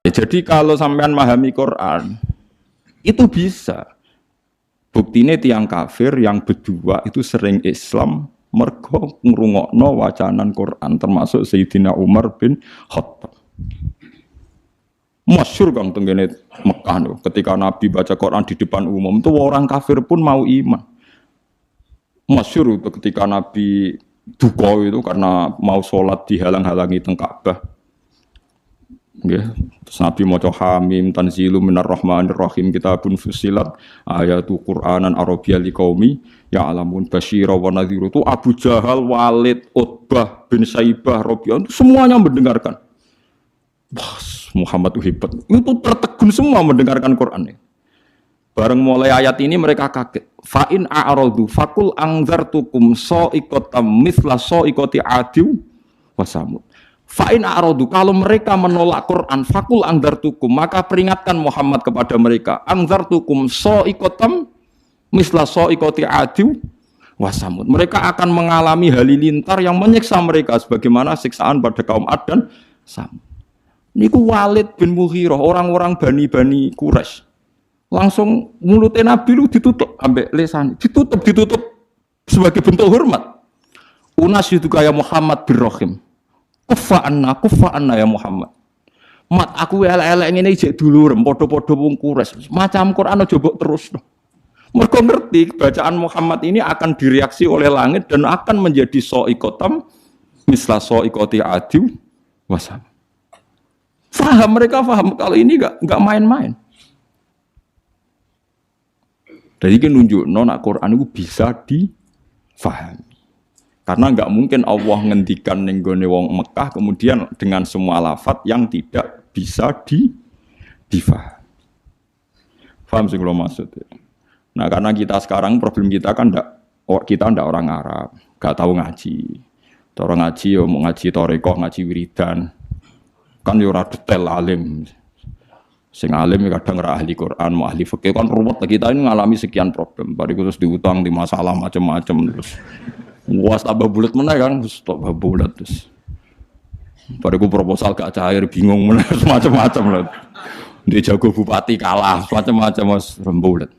Ya, jadi kalau sampean memahami Quran itu bisa. Buktinya tiang kafir yang berdua itu sering Islam mergo ngrungokno wacanan Quran termasuk Sayyidina Umar bin Khattab. Masyhur kang tenggene Mekah lho, ketika Nabi baca Quran di depan umum itu orang kafir pun mau iman. Masyhur itu ketika Nabi duka itu karena mau sholat dihalang-halangi teng Ka'bah. Nggih, terus Nabi maca Hamim tanzilu minar rahmanir rahim kitabun fusilat ayatu Qur'anan Arabiyya liqaumi ya'lamun basyira wa nadhiru itu Abu Jahal, Walid, Utbah bin Saibah, Rabi'ah semuanya mendengarkan. Wah, Muhammad itu hebat. Itu tertegun semua mendengarkan Quran. Bareng mulai ayat ini mereka kaget. Fa'in a'radu fakul angzartukum sa'iqatam mithla sa'iqati adiw wa samud. Fa'in a'radu, kalau mereka menolak Quran fakul angzartukum, maka peringatkan Muhammad kepada mereka. Angzartukum sa'iqatam mithla sa'iqati adiw wa samud. Mereka akan mengalami halilintar yang menyiksa mereka sebagaimana siksaan pada kaum Ad dan Samud. Niku Walid bin Mughirah, orang-orang Bani Quraisy. Langsung mulutnya Nabi lu ditutup ambek lesan, ditutup sebagai bentuk hormat. Unas itu kayak Muhammad bin Rahim. Kufa anna ya Muhammad. Mat aku elek-elek ngene jek dulur, padha-padha wong Quraisy. Macam Quran aja mbok terus. Mergo ngerti bacaan Muhammad ini akan direaksi oleh langit dan akan menjadi sa'iqatam misla sa'iqati adiw wasam. Mereka paham kalau ini enggak main-main. Jadi kan nunjuk nak Quran itu bisa difahami. Karena enggak mungkin Allah ngendikan ning gone wong Mekah kemudian dengan semua lafaz yang tidak bisa difahami. Paham sih kalau maksudnya. Nah, karena kita sekarang problem kita kan kita ndak orang Arab, enggak tahu ngaji. Orang ngaji ya mau ngaji thariqah, ngaji wiridan. Kan yo ora detail alim. Sing alim kadang ora ahli Quran, mau ahli fikih kan ruwet. Kita ini ngalami sekian problem. Bariku terus diutang di masalah macam-macam terus. Was tambah bulat meneh kan, terus tambah bulat terus. Bariku proposal gak cair, bingung meneh macam-macam lho. Dia jago bupati kalah, macam-macam mas rembulat.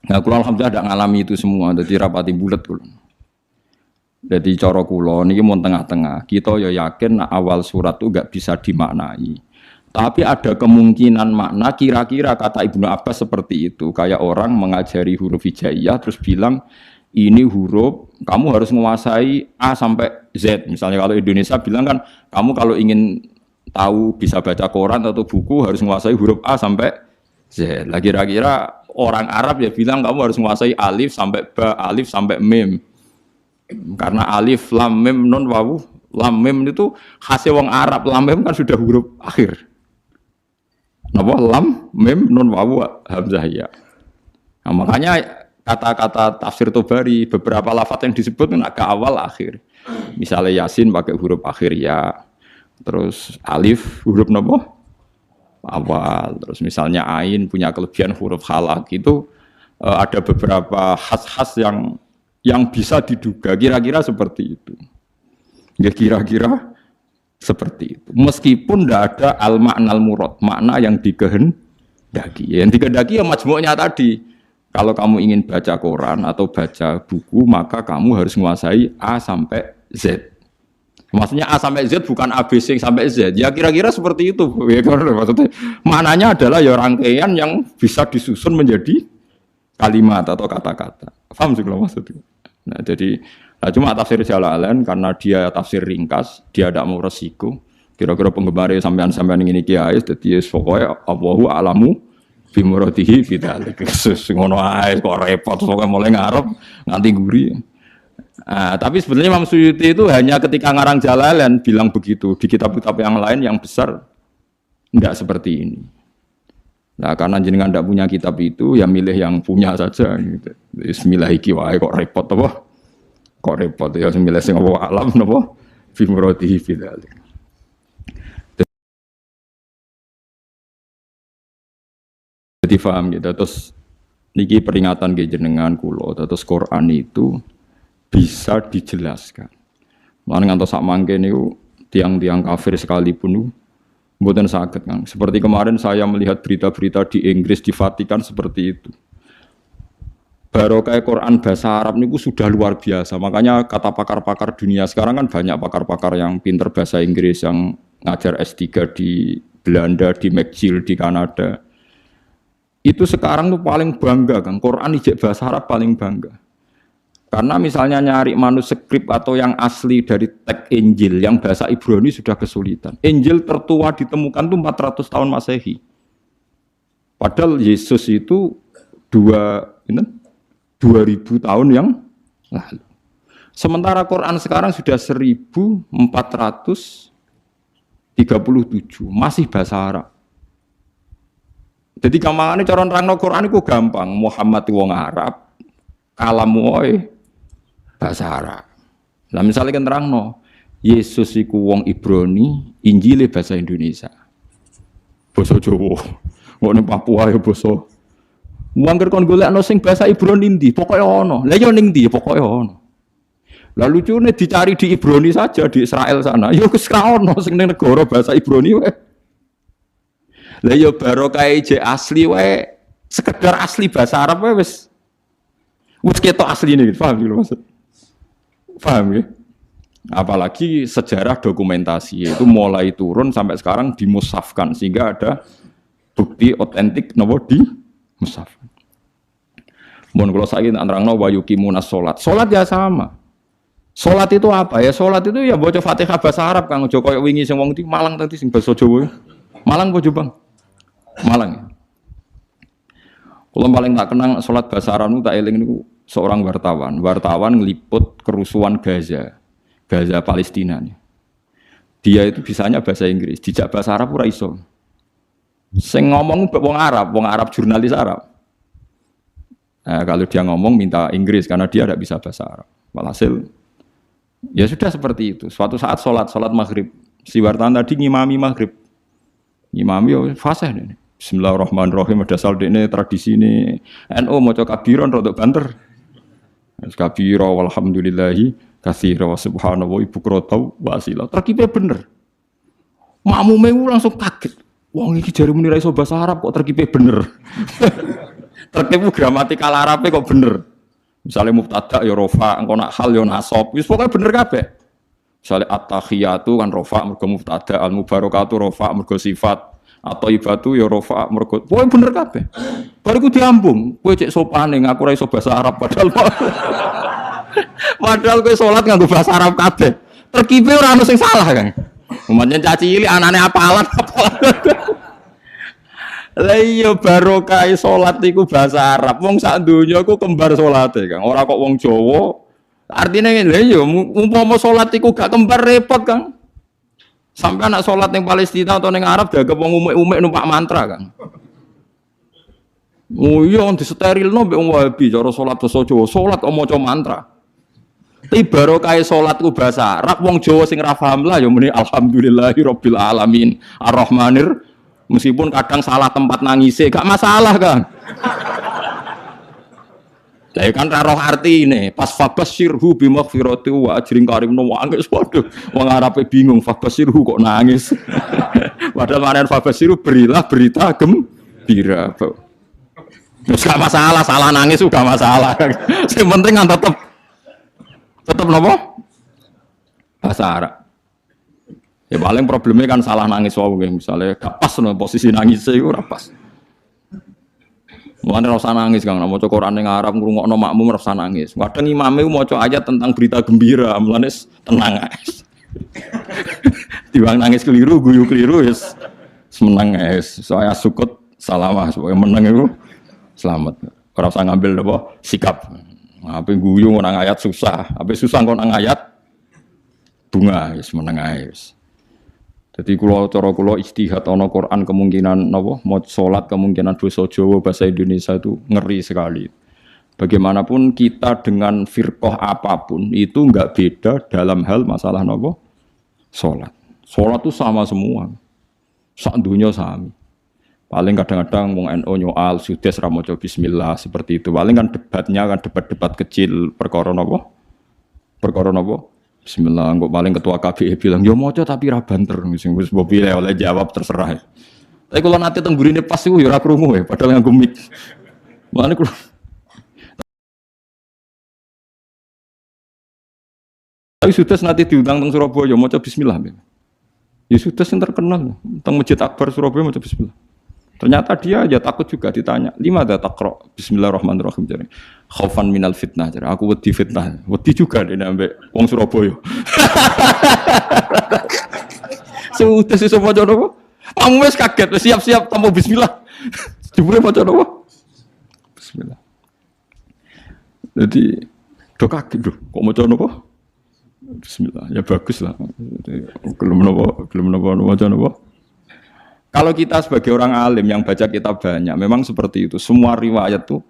Nah, kula alhamdulillah tidak ngalami itu semua, jadi rapati bulat kula. Jadi cara kula niki mun tengah-tengah. Kita ya yakin awal surat itu enggak bisa dimaknai. Tapi ada kemungkinan makna kira-kira kata Ibnu Abbas seperti itu. Kayak orang mengajari huruf hijaiyah terus bilang ini huruf kamu harus menguasai A sampai Z. Misalnya kalau Indonesia bilang kan kamu kalau ingin tahu bisa baca koran atau buku harus menguasai huruf A sampai Z. Lah kira-kira orang Arab ya bilang kamu harus menguasai alif sampai ba, alif sampai mim. Karena alif, lam, mim, nun, wawu, lam, mim itu khasnya wong Arab. Lam, mim kan sudah huruf akhir. Napa lam, mim, nun, wawu, hamzah ya. Nah, makanya kata-kata tafsir Tobari beberapa lafaz yang disebut kan agak awal akhir. Misalnya Yasin pakai huruf akhir ya. Terus alif huruf napa? Awal. Terus misalnya ain punya kelebihan huruf halak itu ada beberapa khas-khas yang bisa diduga kira-kira seperti itu. Ya kira-kira seperti itu. Meskipun tidak ada al-ma'nal murad, makna yang dikehendaki. Yang dikehendaki ya majmu'nya tadi. Kalau kamu ingin baca Quran atau baca buku, maka kamu harus menguasai A sampai Z. Maksudnya A sampai Z bukan ABC sampai Z. Ya kira-kira seperti itu. Ya, maksudnya maknanya adalah ya rangkaian yang bisa disusun menjadi kalimat atau kata-kata. Paham sih kalau maksudnya? Nah, jadi cuma tafsir Jalalain karena dia tafsir ringkas, dia tidak mau resiko. Kira-kira penggemar sampean-sampean ini kiai, jadi pokoknya Allahu a'lamu bi muradihi bidzalik. Ngono ae kok repot pokoke mulai ngarep nganti guri. Nah, tapi sebenarnya Imam Suyuti itu hanya ketika ngarang Jalalain bilang begitu. Di kitab-kitab yang lain yang besar enggak seperti ini. Nah, karena jenengan tidak punya kitab itu, ya milih yang punya saja. Gitu. Bismillah iki wae kok repot apa? Kok repot ya milih sing apa alam napa? Fi muradihi bidzalik. Jadi paham gitu. Terus niki peringatan ke jenengan kula, terus Quran itu bisa dijelaskan. Lan ngantos sak mangke niku tiang-tiang kafir sekalipun Mboten saged Kang. Seperti kemarin saya melihat berita-berita di Inggris di Vatikan seperti itu. Barokah Quran bahasa Arab niku sudah luar biasa. Makanya kata pakar-pakar dunia sekarang kan banyak pakar-pakar yang pinter bahasa Inggris yang ngajar S3 di Belanda, di McGill di Kanada. Itu sekarang tuh paling bangga kan. Quran ijek bahasa Arab paling bangga. Karena misalnya nyari manuskrip atau yang asli dari teks Injil yang bahasa Ibrani sudah kesulitan. Injil tertua ditemukan tuh 400 tahun Masehi. Padahal Yesus itu 2000 tahun yang lalu. Sementara Quran sekarang sudah 1437, masih bahasa Arab. Jadi gampangane cara nerangno Quran itu gampang. Muhammad wong Arab, kalamu bahasa Arab. Lah misalnya kan nerangno Yesus iku wong Ibrani, Injile bahasa Indonesia. Basa Jawa. Kok ning Papua ya basa. Wangger kon golekno sing bahasa Ibrani ndi, pokoke ono. Lah yo ning ndi pokoke ono. Lah lucune dicari di Ibrani saja di Israel sana. Yo wis ra ono sing ning negara bahasa Ibrani wae. Lah yo barokah je asli wae, sekedar asli bahasa Arab wae wis ketok asline, paham lho maksud. Paham ya? Apalagi sejarah dokumentasi itu mulai turun sampai sekarang dimusafkan sehingga ada bukti otentik nopo di musaf. Mun kula saiki tak nerangno wa yuqimunas salat. Salat ya sama. Salat itu apa ya? Salat itu ya baca Fatihah bahasa Arab Kang, aja koyo wingi sing wong di Malang tadi sing basa Jawa. Malang apa Jombang? Malang. Kula paling tak kenang salat bahasa Arab niku tak eling niku seorang wartawan. Wartawan ngeliput kerusuhan Gaza Palestina nih. Dia itu bisanya bahasa Inggris, dijak bahasa Arab ora iso. Sing ngomong wong Arab jurnalis Arab. Nah, kalau dia ngomong minta Inggris karena dia tidak bisa bahasa Arab. Walhasil ya sudah seperti itu. Suatu saat sholat maghrib, si wartawan tadi ngimami maghrib, ngimami ya fasih nih. Bismillahirrahmanirrahim. Ada saldo ini tradisi ini. NU mau coba kabiron rodok banter. Kabiro walhamdulillahi katsira wa subhanallah ibu krotau wa asila. Terkibnya bener. Makmume langsung kaget. Wong iki jare muni ra iso bahasa Arab kok terkipe bener. Terkipe gramatikal Arabe kok bener. Misale mubtada ya rafa, engko nak hal ya nasab. Wis pokoke bener kabeh. Misale at-tahiyatu kan rafa mergo mubtada, al-mubarakatu rafa mergo sifat, at-thayyibatu ya rafa mergo. Pokoke bener kabeh. Bariku diambung, kowe cek sopane ngaku ra iso bahasa Arab padahal kowe salat nganggo bahasa Arab kabeh. Terkipe ora ono sing salah, Kang. Umatnya caci cilik anane apalan. Lah iya barokah salat iku bahasa Arab. Wong sak donya iku kembar salate, Kang. Ora kok wong Jawa. Artine lha iya umpama salat iku gak kembar repot, Kang. Sampai anak salat ning Palestina atau ning Arab dianggap wong umek-umek numpak mantra, Kang. Oh iya disterilno mbek wong Wahabi cara salat basa Jawa. Salat kok maca mantra. Tapi barokah salat ku bahasa Arab wong Jawa sing ra paham lah ya muni alhamdulillahirabbil alamin arrahmanir. Meskipun kadang salah tempat nangise, gak masalah Kang. Lah kan ra roh artine, pas fabashirhu bimaghfirati wa ajrin karim no nangis waduh, wong Arabe bingung fabashirhu kok nangis. Padahal manen fabashirhu berilah berita gembira. Terus gak masalah, salah nangis juga masalah. Yang penting kan tetap napa? Bahasa Arab. Ya paling problemnya kan salah nangis wae misalnya gak pas no posisi nangis iku ora pas. Mulane ora usah nangis Kang, maca Quran ning Arab ngrungokno makmum ora usah nangis. Kadang imame maca ayat tentang berita gembira, mulane tenang ae. Timbang nangis keliru, guyu keliru wis menang ae. Saya sukut salamah supaya menang iku selamat. Ora usah ngambil apa sikap. Ape guyu nang ayat susah, ape susah kok nang ayat bunga wis meneng ae wis. Jadi cara kula ijtihad ana Quran kemungkinan napa mau salat kemungkinan basa Jawa bahasa Indonesia itu ngeri sekali. Bagaimanapun kita dengan firqah apapun itu enggak beda dalam hal masalah napa salat. Salat itu sama semua. Sak dunya sami. Paling kadang-kadang wong NU nyoal sudes ra maca bismillah seperti itu. Paling kan debatnya kan debat-debat kecil perkara napa? Perkara napa? Bismillah, kok paling ketua KBE bilang, yo moco tapi ra banter, sing wis mbok pilih oleh jawab terserah. Tapi kalau nanti teng gurine pas iku yo ora krungu ya, padahal nganggo mic. Mulane kulo tapi sudah nanti diundang teng Surabaya maca bismillah. Ya sudah yang terkenal teng Masjid Akbar Surabaya maca bismillah. Ternyata dia aja takut juga ditanya, "Lima ada taqra bismillahirrahmanirrahim." Jadi, khaufan minal fitnah. Jadi, aku wedi fitnah. Wedi juga dene ambek wong Surabaya. Sudah sih semua maca napa? Kamu wis kaget, siap-siap tamu bismillah. Jebule maca napa? Bismillah. Jadi, do kaget lho, kok maca napa? Bismillah. Ya bagus lah. Gelem napa maca napa? Kalau kita sebagai orang alim yang baca kitab banyak, memang seperti itu. Semua riwayat tuh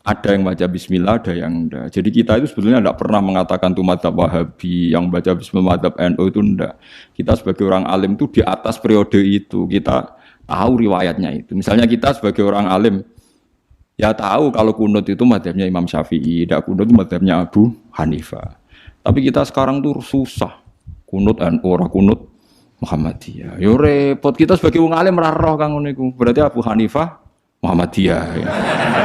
ada yang baca bismillah, ada yang enggak. Jadi kita itu sebetulnya tidak pernah mengatakan tuh madzhab Wahabi yang baca bismillah, madzhab NU itu enggak. Kita sebagai orang alim tuh di atas periode itu, kita tahu riwayatnya itu. Misalnya kita sebagai orang alim, ya tahu kalau kunut itu madzhabnya Imam Syafi'i, tidak kunut itu madzhabnya Abu Hanifah. Tapi kita sekarang tuh susah. Kunut NU, ora kunut Muhammadiyah. Yo repot kita sebagai wong alim ora roh kang ngono iku. Berarti Abu Hanifah Muhammadiyah. Ya.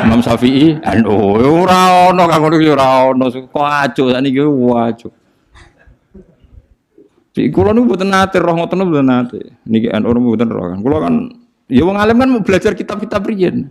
Imam Syafi'i NU. Ora ono kang ngono iki ora ono. Kok aco sakniki waco. Iki kula niku mboten nate roh ngoten mboten nate. Niki NU mboten roh kan. Kula kan ya wong alim kan mau belajar kitab-kitab riyen.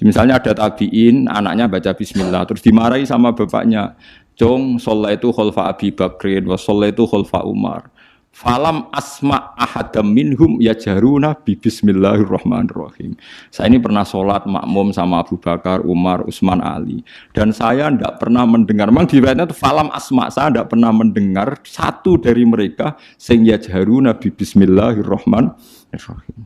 Misalnya ada tabiin, anaknya baca bismillah terus dimarahi sama bapaknya. Jong shallaitu khalfa Abi Bakrin wa shallaitu khalfa Umar. Falam asma ahadam minhum yajharuna bi bismillahirrahmanirrahim. Saya ini pernah sholat makmum sama Abu Bakar, Umar, Utsman, Ali, dan saya tidak pernah mendengar. Memang di riwayatnya itu falam asma, saya tidak pernah mendengar satu dari mereka sing yajharuna bi bismillahirrahmanirrahim.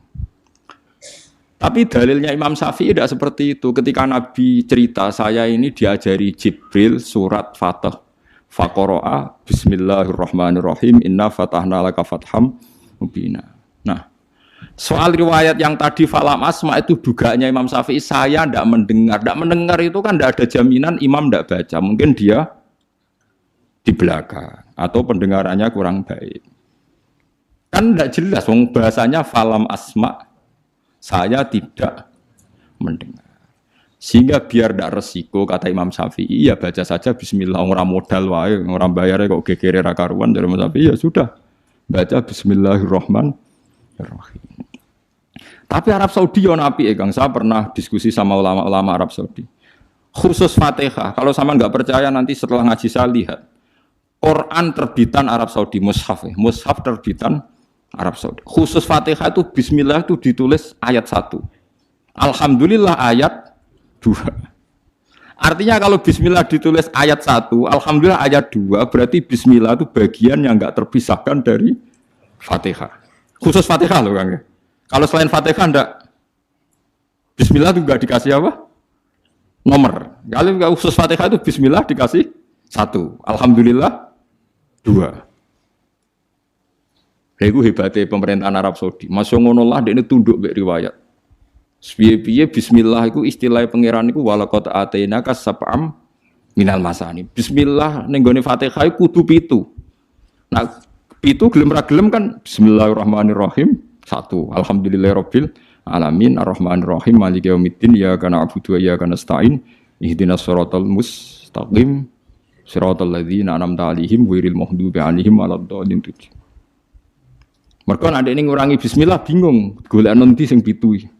Tapi dalilnya Imam Syafi'i tidak seperti itu. Ketika Nabi cerita, saya ini diajari Jibril surat Fatah. Faqara'a bismillahirrahmanirrahim inna fatahna laka fatham mubina. Nah, soal riwayat yang tadi falam asma itu dugaannya Imam Syafi'i, saya tidak mendengar. Tidak mendengar itu kan tidak ada jaminan imam tidak baca. Mungkin dia di belakang atau pendengarannya kurang baik. Kan tidak jelas, bahasanya falam asma, saya tidak mendengar. Sehingga biar tidak resiko, kata Imam Syafi'i, ya baca saja bismillah, orang modal wae, orang bayarnya kok gegere ra karuan dari Imam Syafi'i, ya sudah. Baca bismillahirrahmanirrahim. Tapi Arab Saudi yang api Kang, saya pernah diskusi sama ulama-ulama Arab Saudi. Khusus Fatihah, kalau sama nggak percaya nanti setelah ngaji saya lihat. Quran terbitan Arab Saudi, mushaf terbitan Arab Saudi. Khusus Fatihah itu bismillah itu ditulis ayat 1. Alhamdulillah ayat 2. Artinya kalau bismillah ditulis ayat 1, alhamdulillah ayat 2, berarti bismillah itu bagian yang enggak terpisahkan dari Fatihah. Khusus Fatihah loh Kang. Kalau selain Fatihah enggak, bismillah itu enggak dikasih apa? Nomor. Kalau khusus Fatihah itu bismillah dikasih 1, alhamdulillah 2. Itu hebatnya pemerintahan Arab Saudi. Masya Allah dia ini tunduk be riwayat. Piye-piye bismillah itu istilah pangeran iku walaqad atainaka sab'am minal masani. Bismillah ning gone Fatihah kudu 7. Nah, 7 gelem ra gelem kan bismillahirrahmanirrahim 1. Alhamdulillahirabbil alamin arrahmanirrahim maliki yaumiddin iyyaka na'budu wa iyyaka nasta'in ihdinas siratal mustaqim siratal ladzina an'amta 'alaihim ghairil maghdubi 'alaihim waladdallin. Mergo nek ning ngurangi bismillah bingung golek nanti sing 7.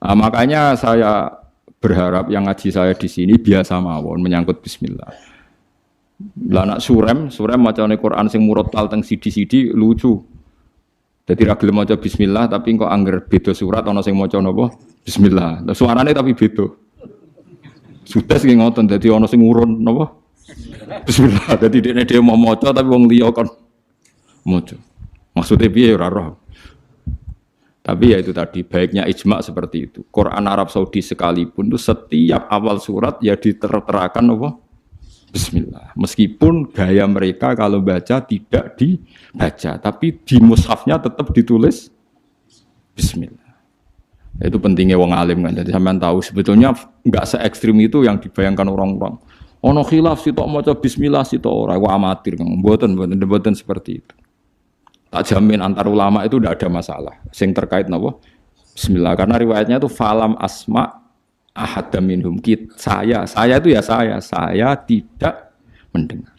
Nah, makanya saya berharap yang ngaji saya di sini biasa mawon menyangkut bismillah. Lah nak surem macane Quran sing murattal teng sidi-sidi lucu. Dadi ra gelem maca bismillah tapi kok angger beda surat ana sing maca napa? Bismillah. Lah suarane tapi beda. Sudah sing ngoten dadi ana sing urun napa? Bismillah. Dadi dekne dhewe mau maca tapi wong liya kon maca. Maksudnya piye ora roh. Tapi ya itu tadi, baiknya ijma' seperti itu. Quran Arab Saudi sekalipun itu setiap awal surat ya diterterakan apa? Bismillah. Meskipun gaya mereka kalau baca tidak dibaca, tapi di mushafnya tetap ditulis Bismillah. Itu pentingnya wong alim kan. Jadi sampean tahu sebetulnya enggak se ekstrim itu yang dibayangkan orang-orang. Ono khilaf sitok maca bismillah sitok ora, wa amatir Kang. Mboten seperti itu. Tak jamin antar ulama itu tidak ada masalah. Sing terkait napa? Bismillah karena riwayatnya itu falam asma ahadam minhum saya itu ya saya tidak mendengar.